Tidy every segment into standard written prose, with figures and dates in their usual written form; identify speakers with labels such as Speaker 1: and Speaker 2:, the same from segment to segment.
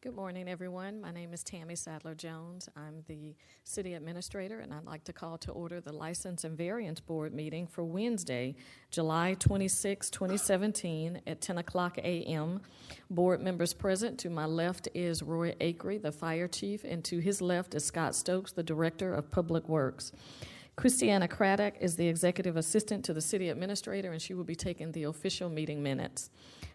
Speaker 1: Good morning, everyone. My name is Tammy Sadler-Jones. I'm the City Administrator, and I'd like to call to order the License and Variance Board meeting for Wednesday, July 26, 2017, at 10 o'clock a.m. Board members present, to my left is Roy Akery, the Fire Chief, and to his left is Scott Stokes, the Director of Public Works. Christiana Craddock is the Executive Assistant to the City Administrator, and she will be taking the official meeting minutes.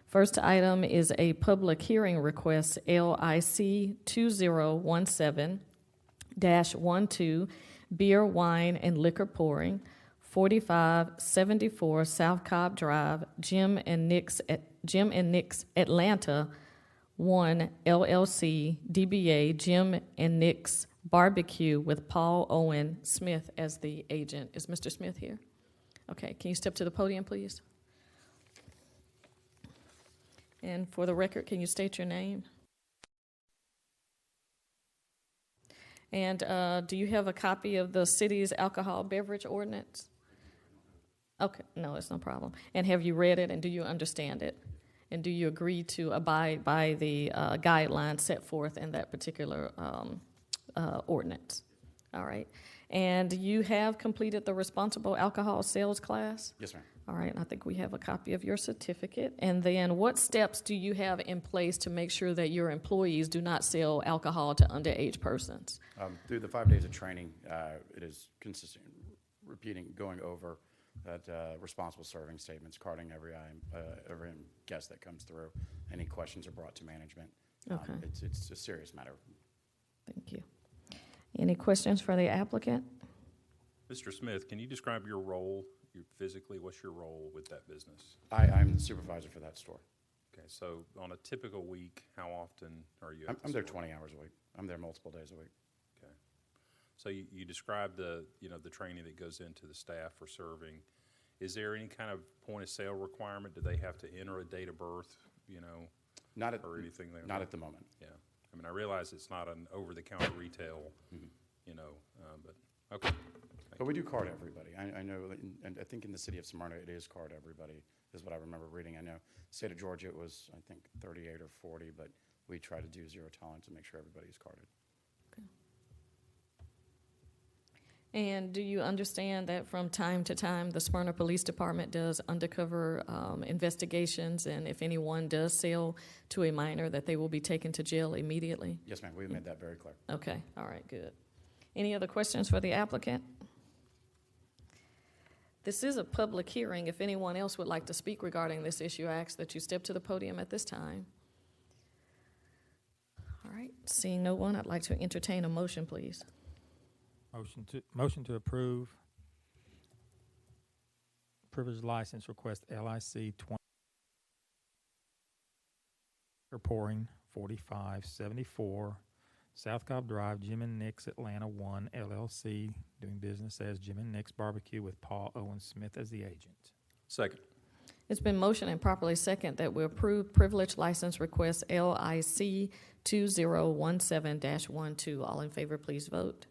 Speaker 1: First item is a public hearing request, LIC 2017-12, beer, wine, and liquor pouring, 4574 South Cobb Drive, Jim and Nick's Atlanta 1 LLC, DBA Jim and Nick's Barbecue, with Paul Owen Smith as the agent. Is Mr. Smith here? Okay, can you step to the podium, please? And for the record, can you state your name? And do you have a copy of the city's alcohol beverage ordinance? Okay, no, it's no problem. And have you read it, and do you understand it? And do you agree to abide by the guidelines set forth in that particular ordinance? All right. And you have completed the responsible alcohol sales class?
Speaker 2: Yes, ma'am.
Speaker 1: All right, I think we have a copy of your certificate. And then what steps do you have in place to make sure that your employees do not sell alcohol to underage persons?
Speaker 2: Through the 5 days of training, it is consistent, repeating, going over that responsible serving statements, carding every guest that comes through. Any questions are brought to management.
Speaker 1: Okay.
Speaker 2: It's a serious matter.
Speaker 1: Thank you. Any questions for the applicant?
Speaker 3: Mr. Smith, can you describe your role? Physically, what's your role with that business?
Speaker 2: I'm the supervisor for that store.
Speaker 3: Okay, so on a typical week, how often are you at
Speaker 2: I'm
Speaker 3: the
Speaker 2: there
Speaker 3: store?
Speaker 2: 20 hours a week. I'm there multiple days a week.
Speaker 3: Okay. So you described the training that goes into the staff for serving. Is there any kind of point of sale requirement? Do they have to enter a date of birth,
Speaker 2: Not at,
Speaker 3: or anything there?
Speaker 2: not at the moment.
Speaker 3: Yeah. I mean, I realize it's not an over-the-counter retail, but okay.
Speaker 2: But we do card everybody. I know, and I think in the city of Smyrna, it is card everybody, is what I remember reading. I know state of Georgia, it was, I think, 38 or 40, but we try to do zero tolerance to make sure everybody's carded.
Speaker 1: Okay. And do you understand that from time to time, the Smyrna Police Department does undercover investigations, and if anyone does sell to a minor, that they will be taken to jail immediately?
Speaker 2: Yes, ma'am. We've made that very clear.
Speaker 1: Okay. All right. Good. Any other questions for the applicant? This is a public hearing. If anyone else would like to speak regarding this issue, I ask that you step to the podium at this time. All right. Seeing no one, I'd like to entertain a motion, please.
Speaker 4: Motion to approve privilege license request LIC 20 pouring 4574 South Cobb Drive, Jim and Nick's Atlanta 1 LLC, doing business as Jim and Nick's Barbecue, with Paul Owen Smith as the agent.
Speaker 3: Second.
Speaker 1: It's been motioned and properly second that we approve privilege license request LIC 2017-12. All in favor, please vote.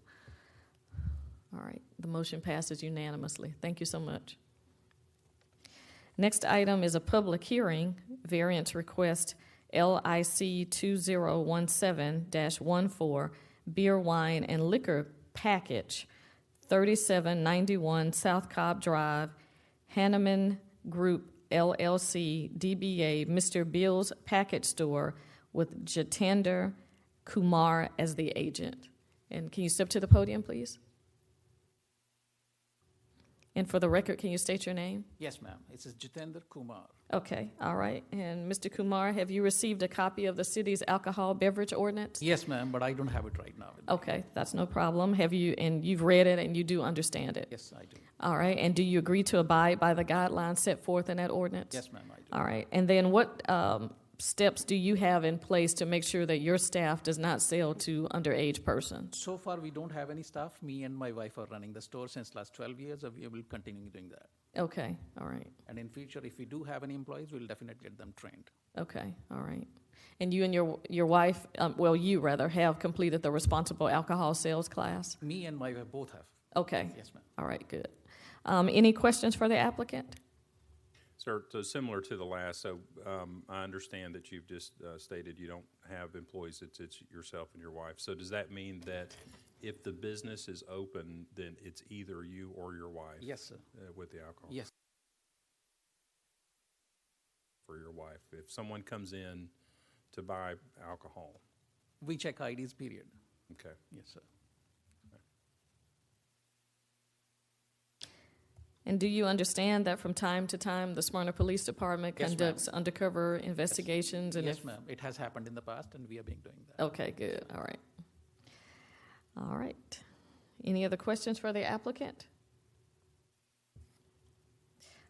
Speaker 1: All right, the motion passes unanimously. Thank you so much. Next item is a public hearing, variance request LIC 2017-14, beer, wine, and liquor package, 3791 South Cobb Drive, Hanneman Group LLC, DBA Mr. Bill's Package Store, with Jitender Kumar as the agent. And can you step to the podium, please? And for the record, can you state your name?
Speaker 5: Yes, ma'am. It's Jitender Kumar.
Speaker 1: Okay, all right. And Mr. Kumar, have you received a copy of the city's alcohol beverage ordinance?
Speaker 5: Yes, ma'am, but I don't have it right now.
Speaker 1: Okay, that's no problem. And you've read it and you do understand it?
Speaker 5: Yes, I do.
Speaker 1: All right, and do you agree to abide by the guidelines set forth in that ordinance?
Speaker 5: Yes, ma'am, I do.
Speaker 1: All right, and then what steps do you have in place to make sure that your staff does not sell to underage persons?
Speaker 5: So far, we don't have any staff. Me and my wife are running the store since last 12 years, and we will continue doing that.
Speaker 1: Okay, all right.
Speaker 5: And in future, if we do have any employees, we'll definitely get them trained.
Speaker 1: Okay, all right. And you and your wife, you rather, have completed the responsible alcohol sales class?
Speaker 5: Me and my wife both have.
Speaker 1: Okay.
Speaker 5: Yes, ma'am.
Speaker 1: All right, good. Any questions for the applicant?
Speaker 3: Sir, so similar to the last, so I understand that you've just stated you don't have employees, it's yourself and your wife. So does that mean that if the business is open, then it's either you or your wife?
Speaker 5: Yes, sir.
Speaker 3: With the alcohol?
Speaker 5: Yes.
Speaker 3: For your wife. If someone comes in to buy alcohol,
Speaker 5: We check IDs, period.
Speaker 3: okay.
Speaker 5: Yes, sir.
Speaker 1: And do you understand that from time to time, the Smyrna Police Department
Speaker 5: Yes, ma'am.
Speaker 1: conducts undercover investigations? And
Speaker 5: Yes,
Speaker 1: if
Speaker 5: ma'am. It has happened in the past, and we have been doing that.
Speaker 1: Okay, good, all right. All right. Any other questions for the applicant?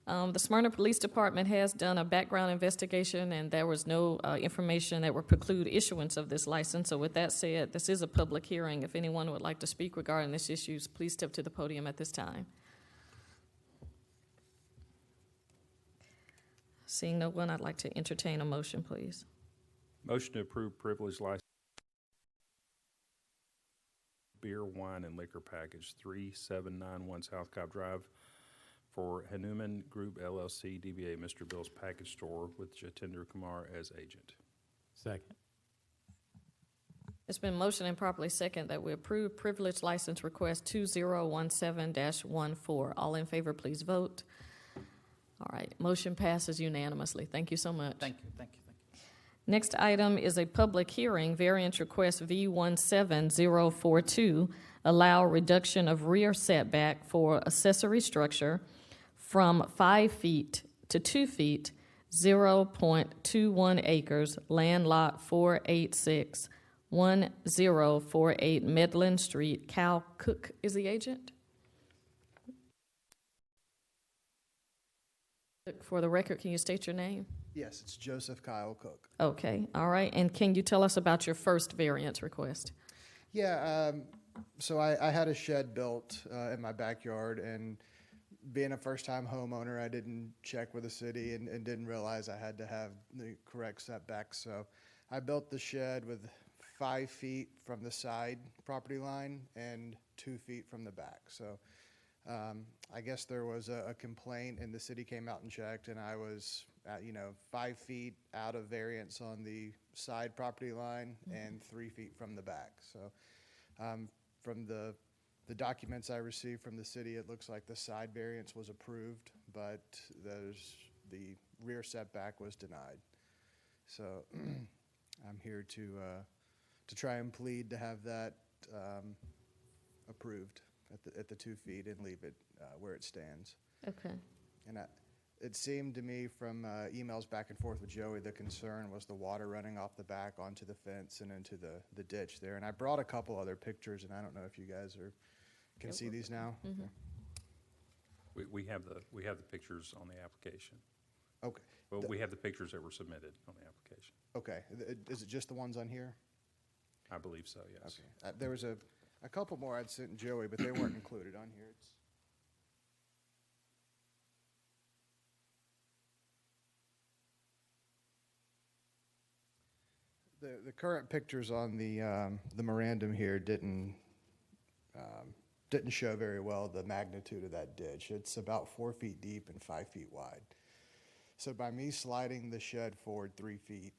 Speaker 1: The Smyrna Police Department has done a background investigation, and there was no information that would preclude issuance of this license. So with that said, this is a public hearing. If anyone would like to speak regarding this issue, please step to the podium at this time. Seeing no one, I'd like to entertain a motion, please.
Speaker 3: Motion to approve privilege license beer, wine, and liquor package 3791 South Cobb Drive for Hanuman Group LLC, DBA Mr. Bill's Package Store with Jatinder Kumar as agent.
Speaker 4: Second.
Speaker 1: It's been motioned and properly second that we approve privilege license request 2017-14. All in favor, please vote. All right, motion passes unanimously. Thank you so much.
Speaker 5: Thank you, thank you, thank you.
Speaker 1: Next item is a public hearing, variance request V17042, allow reduction of rear setback for accessory structure from 5 feet to 2 feet, 0.21 acres, land lot 486, 1048 Midland Street. Cal Cook is the agent. For the record, can you state your name?
Speaker 6: Yes, it's Joseph Kyle Cook.
Speaker 1: Okay, all right. And can you tell us about your first variance request?
Speaker 6: Yeah, so I had a shed built in my backyard, and being a first-time homeowner, I didn't check with the city and didn't realize I had to have the correct setbacks. So I built the shed with 5 feet from the side property line and 2 feet from the back. So I guess there was a complaint, and the city came out and checked, and I was at, 5 feet out of variance on the side property line and 3 feet from the back. So from the documents I received from the city, it looks like the side variance was approved, but the rear setback was denied. So I'm here to try and plead to have that approved at the 2 feet and leave it where it stands.
Speaker 1: Okay.
Speaker 6: And it seemed to me from emails back and forth with Joey, the concern was the water running off the back onto the fence and into the ditch there. And I brought a couple other pictures, and I don't know if you guys can see these now.
Speaker 1: Mm-hmm.
Speaker 6: Okay.
Speaker 3: We have the pictures on the application.
Speaker 6: Okay.
Speaker 3: Well, we have the pictures that were submitted on the application.
Speaker 6: Okay. Is it just the ones on here?
Speaker 3: I believe so, yes.
Speaker 6: Okay. There was a couple more I'd sent Joey, but they weren't included on here. The current pictures on the memorandum here didn't show very well the magnitude of that ditch. It's about 4 feet deep and 5 feet wide. So by me sliding the shed forward 3 feet,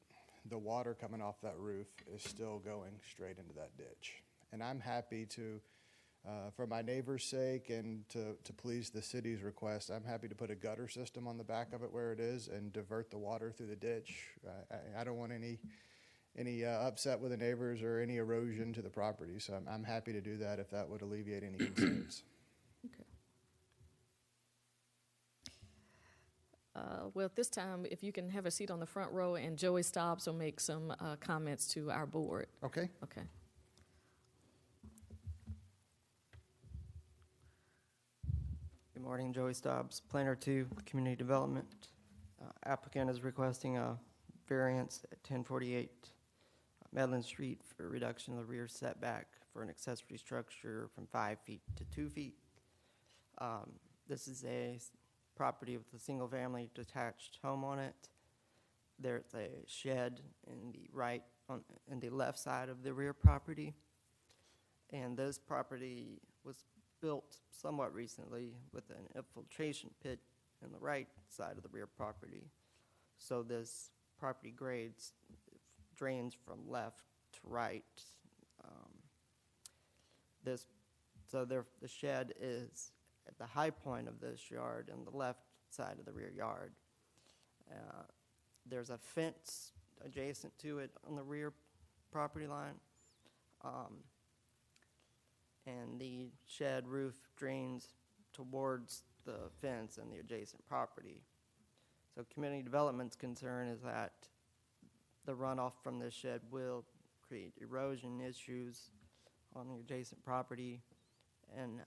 Speaker 6: the water coming off that roof is still going straight into that ditch. And I'm happy to, for my neighbor's sake and to please the city's request, I'm happy to put a gutter system on the back of it where it is and divert the water through the ditch. I don't want any upset with the neighbors or any erosion to the property. So I'm happy to do that if that would alleviate any concerns.
Speaker 1: Okay. Well, at this time, if you can have a seat on the front row, and Joey Stobbs will make some comments to our board.
Speaker 6: Okay.
Speaker 1: Okay.
Speaker 7: Good morning, Joey Stobbs, Planner 2, Community Development. Applicant is requesting a variance at 1048 Medland Street for reduction of the rear setback for an accessory structure from 5 feet to 2 feet. This is a property with a single-family detached home on it. There's a shed in the left side of the rear property, and this property was built somewhat recently with an infiltration pit and the right side of the rear property. So this property drains from left to right. Um, this, the shed is at the high point of this yard on the left side of the rear yard. There's a fence adjacent to it on the rear property line. And the shed roof drains towards the fence and the adjacent property. So community development's concern is that the runoff from this shed will create erosion issues on the adjacent property and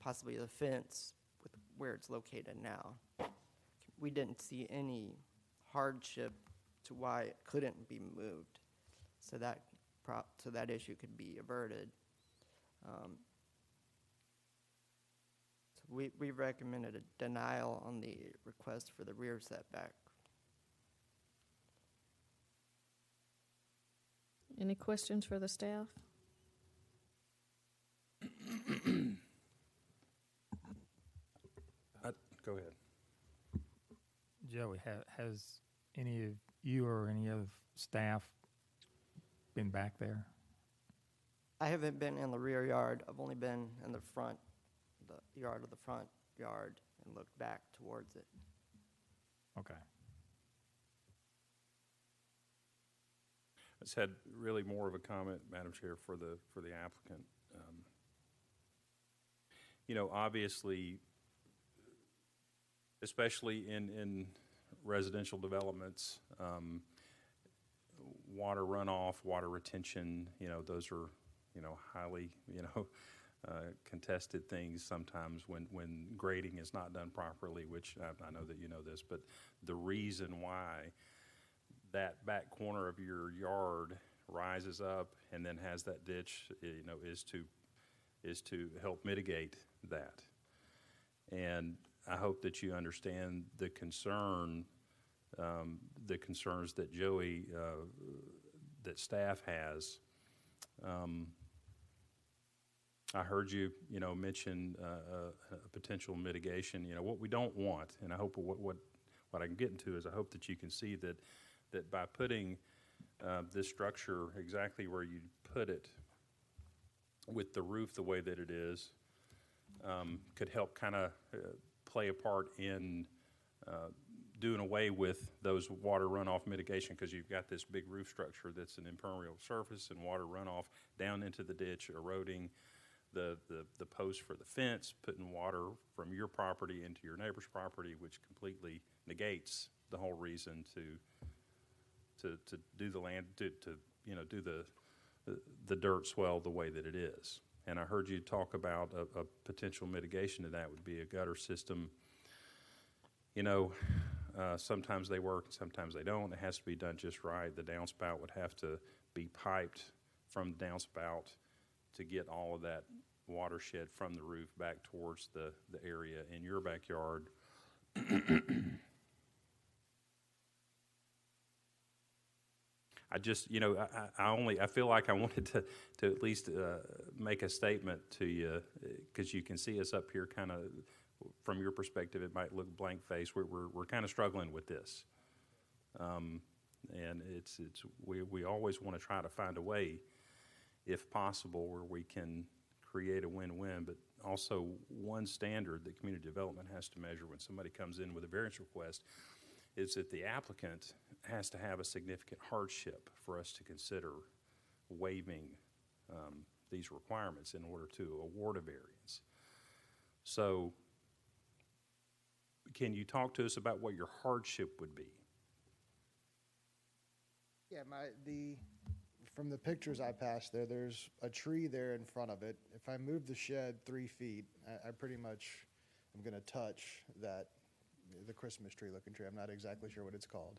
Speaker 7: possibly the fence with where it's located now. We didn't see any hardship to why it couldn't be moved, so that issue could be averted. So we recommended a denial on the request for the rear setback.
Speaker 1: Any questions for the staff?
Speaker 3: Go ahead.
Speaker 4: Joey, has any of you or any of staff been back there?
Speaker 7: I haven't been in the rear yard. I've only been in the front, the yard of the front yard, and looked back towards it.
Speaker 4: Okay.
Speaker 3: I just had really more of a comment, Madam Chair, for the applicant. Obviously, especially in residential developments, water runoff, water retention, those are, highly, contested things sometimes when grading is not done properly, which I know that you know this, but the reason why that back corner of your yard rises up and then has that ditch, is to help mitigate that. And I hope that you understand the concern, the concerns that Joey, that staff has. I heard you, mention a potential mitigation. What we don't want, and I hope what I can get into is I hope that you can see that by putting this structure exactly where you put it, with the roof the way that it is, could help kind of play a part in doing away with those water runoff mitigation, because you've got this big roof structure that's an impermeable surface and water runoff down into the ditch, eroding the post for the fence, putting water from your property into your neighbor's property, which completely negates the whole reason to do the land, to do the dirt swell the way that it is. And I heard you talk about a potential mitigation to that would be a gutter system. Sometimes they work, sometimes they don't. It has to be done just right. The downspout would have to be piped from the downspout to get all of that watershed from the roof back towards the area in your backyard. I just, I feel like I wanted to at least make a statement to you, because you can see us up here kind of, from your perspective, it might look blank face. We're kind of struggling with this. And we always want to try to find a way, if possible, where we can create a win-win, but also one standard that community development has to measure when somebody comes in with a variance request is that the applicant has to have a significant hardship for us to consider waiving these requirements in order to award a variance. So can you talk to us about what your hardship would be?
Speaker 6: Yeah, from the pictures I passed there, there's a tree there in front of it. If I move the shed 3 feet, I pretty much am going to touch the Christmas tree looking tree. I'm not exactly sure what it's called.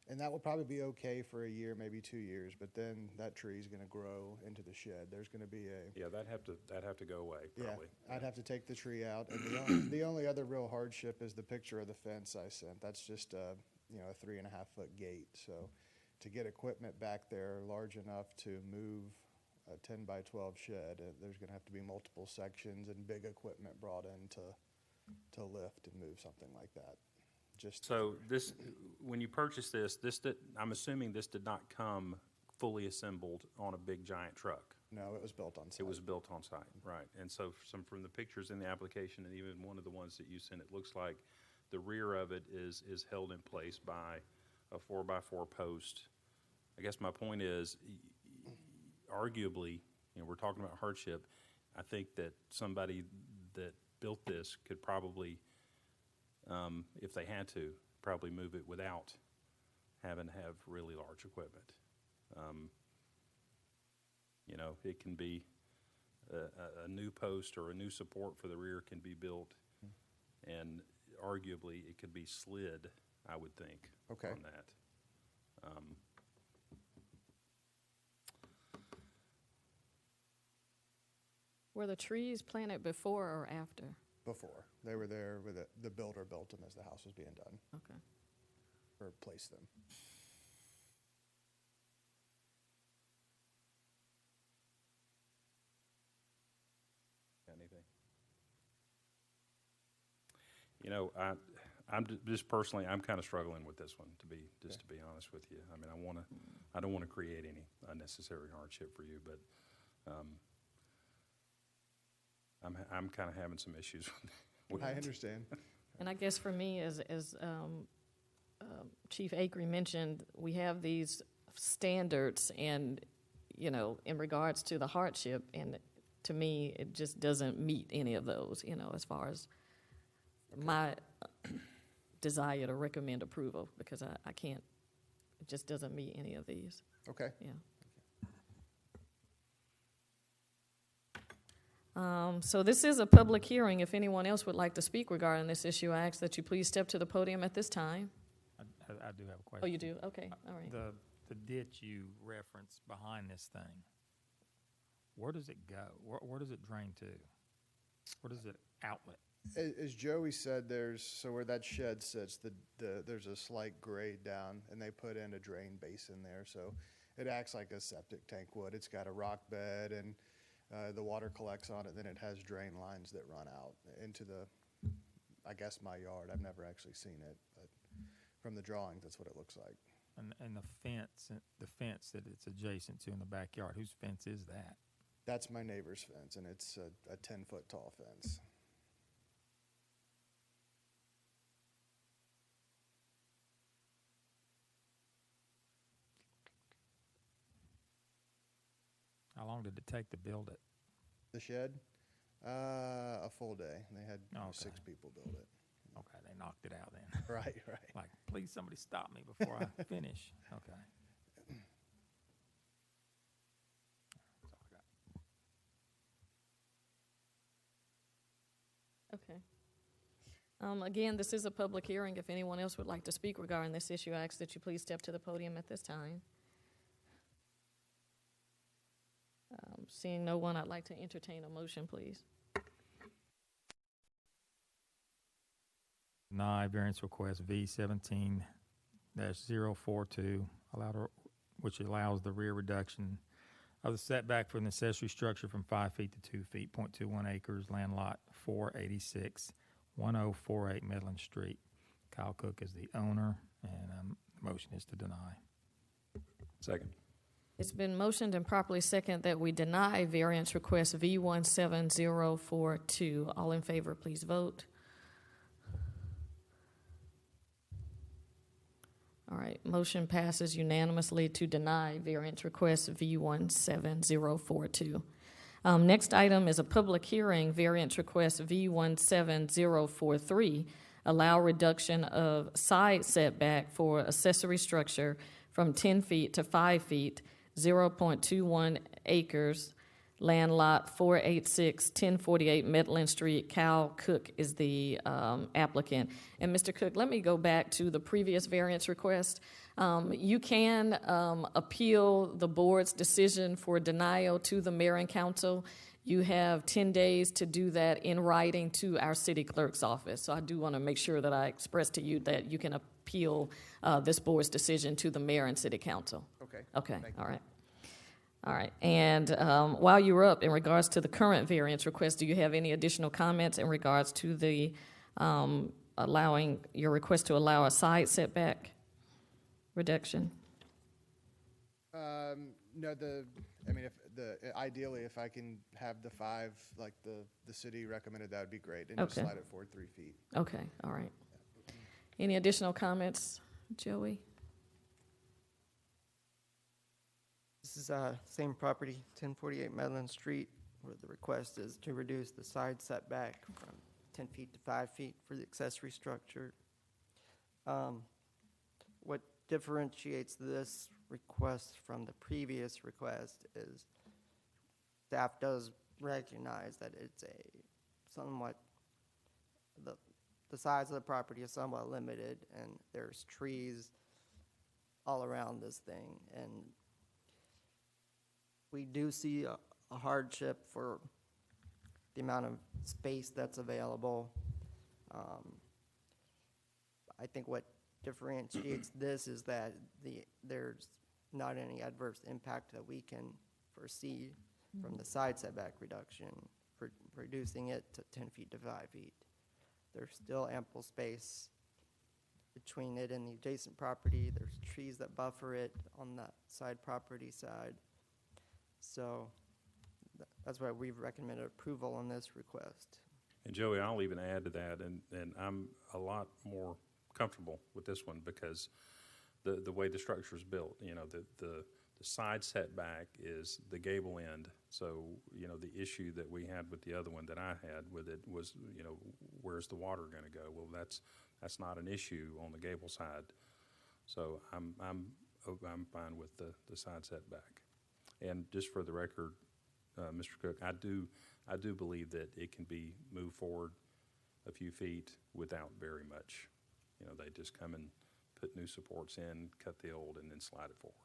Speaker 6: And that would probably be okay for a year, maybe 2 years, but then that tree is going to grow into the shed. There's going to be
Speaker 3: that'd have to go away, probably.
Speaker 6: Yeah, I'd have to take the tree out. And the only other real hardship is the picture of the fence I sent. That's just a 3.5-foot gate. So to get equipment back there large enough to move a 10 by 12 shed, there's going to have to be multiple sections and big equipment brought in to lift and move something like that. Just
Speaker 3: So this, when you purchased I'm assuming this did not come fully assembled on a big giant truck.
Speaker 6: no, it was built on site.
Speaker 3: It was built on site, right. And so from the pictures in the application and even one of the ones that you sent, it looks like the rear of it is held in place by a 4x4 post. I guess my point is, arguably, we're talking about hardship. I think that somebody that built this could probably, if they had to, probably move it without having to have really large equipment. It can be a new post or a new support for the rear can be built, and arguably it could be slid, I would think,
Speaker 6: Okay.
Speaker 3: on that.
Speaker 1: Were the trees planted before or after?
Speaker 6: Before. They were there with it. The builder built them as the house was being done,
Speaker 1: Okay.
Speaker 6: or placed them.
Speaker 3: Anything? Just personally, I'm kind of struggling with this one, to be honest with you. I mean, I don't want to create any unnecessary hardship for you, but I'm kind of having some issues with
Speaker 6: I
Speaker 3: it.
Speaker 6: understand.
Speaker 1: And I guess for me, as Chief Acree mentioned, we have these standards and, in regards to the hardship, and to me, it just doesn't meet any of those, as far as my desire to recommend approval, because I can't, it just doesn't meet any of these,
Speaker 6: Okay.
Speaker 1: yeah. So this is a public hearing. If anyone else would like to speak regarding this issue, I ask that you please step to the podium at this time.
Speaker 4: I do have a question.
Speaker 1: Oh, you do? Okay, all right.
Speaker 4: The ditch you referenced behind this thing, where does it go? Where does it drain to? Where does it outlet?
Speaker 6: As Joey said, so where that shed sits, there's a slight grade down, and they put in a drain basin there, so it acts like a septic tank would. It's got a rock bed, and the water collects on it, then it has drain lines that run out into I guess my yard. I've never actually seen it, but from the drawings, that's what it looks like.
Speaker 4: And the fence that it's adjacent to in the backyard, whose fence is that?
Speaker 6: That's my neighbor's fence, and it's a 10-foot tall fence.
Speaker 4: How long did it take to build it?
Speaker 6: The shed, a full day. They had
Speaker 4: Okay.
Speaker 6: 6 people build it.
Speaker 4: Okay, they knocked it out then.
Speaker 6: Right.
Speaker 4: Like, please, somebody stop me before I finish. Okay. That's all I got.
Speaker 1: Okay. Again, this is a public hearing. If anyone else would like to speak regarding this issue, I ask that you please step to the podium at this time. Seeing no one, I'd like to entertain a motion, please.
Speaker 4: Deny variance request V17-042, which allows the rear reduction of the setback for an accessory structure from 5 feet to 2 feet, 0.21 acres, land lot 486, 1048 Midland Street. Kyle Cook is the owner, and the motion is to deny.
Speaker 3: Second.
Speaker 1: It's been motioned and properly second that we deny variance request V17042. All in favor, please vote. All right, motion passes unanimously to deny variance request V17042. Next item is a public hearing, variance request V17043, allow reduction of side setback for accessory structure from 10 feet to 5 feet, 0.21 acres, land lot 486, 1048 Midland Street. Cal Cook is the applicant. And Mr. Cook, let me go back to the previous variance request. You can appeal the board's decision for denial to the mayor and council. You have 10 days to do that in writing to our city clerk's office. So I do want to make sure that I express to you that you can appeal this board's decision to the mayor and city council.
Speaker 6: Okay.
Speaker 1: Okay,
Speaker 6: Thank
Speaker 1: all right. All right. And while you were up, in regards to the current variance request, do you have any additional comments in regards to the allowing your request to allow a side setback reduction?
Speaker 6: No, ideally, if I can have the 5, like the city recommended, that would be great, and just
Speaker 1: Okay.
Speaker 6: slide it forward 3 feet.
Speaker 1: Okay. All right. Any additional comments, Joey?
Speaker 7: This is same property, 1048 Medlin Street, where the request is to reduce the side setback from 10 feet to 5 feet for the accessory structure. What differentiates this request from the previous request is staff does recognize that it's the size of the property is somewhat limited, and there's trees all around this thing, and we do see a hardship for the amount of space that's available. I think what differentiates this is that there's not any adverse impact that we can foresee from the side setback reduction, for reducing it to 10 feet to 5 feet. There's still ample space between it and the adjacent property. There's trees that buffer it on that side property side. So that's why we've recommended approval on this request.
Speaker 3: And Joey, I'll even add to that, and I'm a lot more comfortable with this one because the way the structure is built, the side setback is the gable end. So, the issue that we had with the other one that I had with it was, where's the water going to go? Well, that's not an issue on the gable side. So I'm fine with the side setback. And just for the record, Mr. Cook, I do believe that it can be moved forward a few feet without very much. They just come and put new supports in, cut the old, and then slide it forward.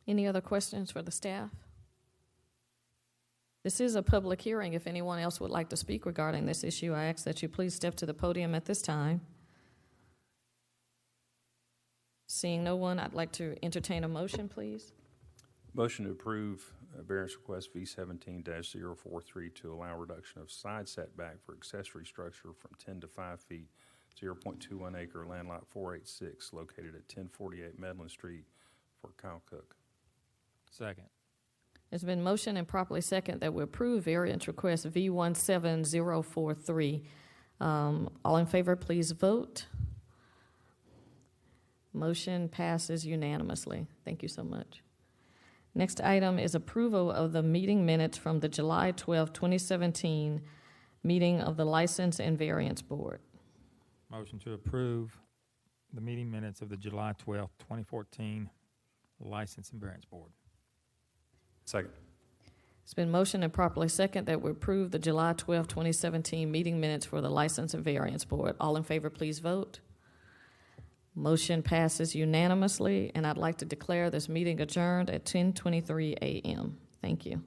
Speaker 1: Any other questions for the staff? This is a public hearing. If anyone else would like to speak regarding this issue, I ask that you please step to the podium at this time. Seeing no one, I'd like to entertain a motion, please.
Speaker 3: Motion to approve variance request V17-043 to allow reduction of side setback for accessory structure from 10 to 5 feet, 0.21 acre land lot 486 located at 1048 Medlin Street for Kyle Cook.
Speaker 4: Second.
Speaker 1: There's been motion and properly second that we approve variance request V17043. All in favor, please vote. Motion passes unanimously. Thank you so much. Next item is approval of the meeting minutes from the July 12, 2017 meeting of the License and Variance Board.
Speaker 4: Motion to approve the meeting minutes of the July 12, 2014 License and Variance Board.
Speaker 3: Second.
Speaker 1: It's been motion and properly second that we approve the July 12, 2017 meeting minutes for the License and Variance Board. All in favor, please vote. Motion passes unanimously, and I'd like to declare this meeting adjourned at 10:23 a.m. Thank you.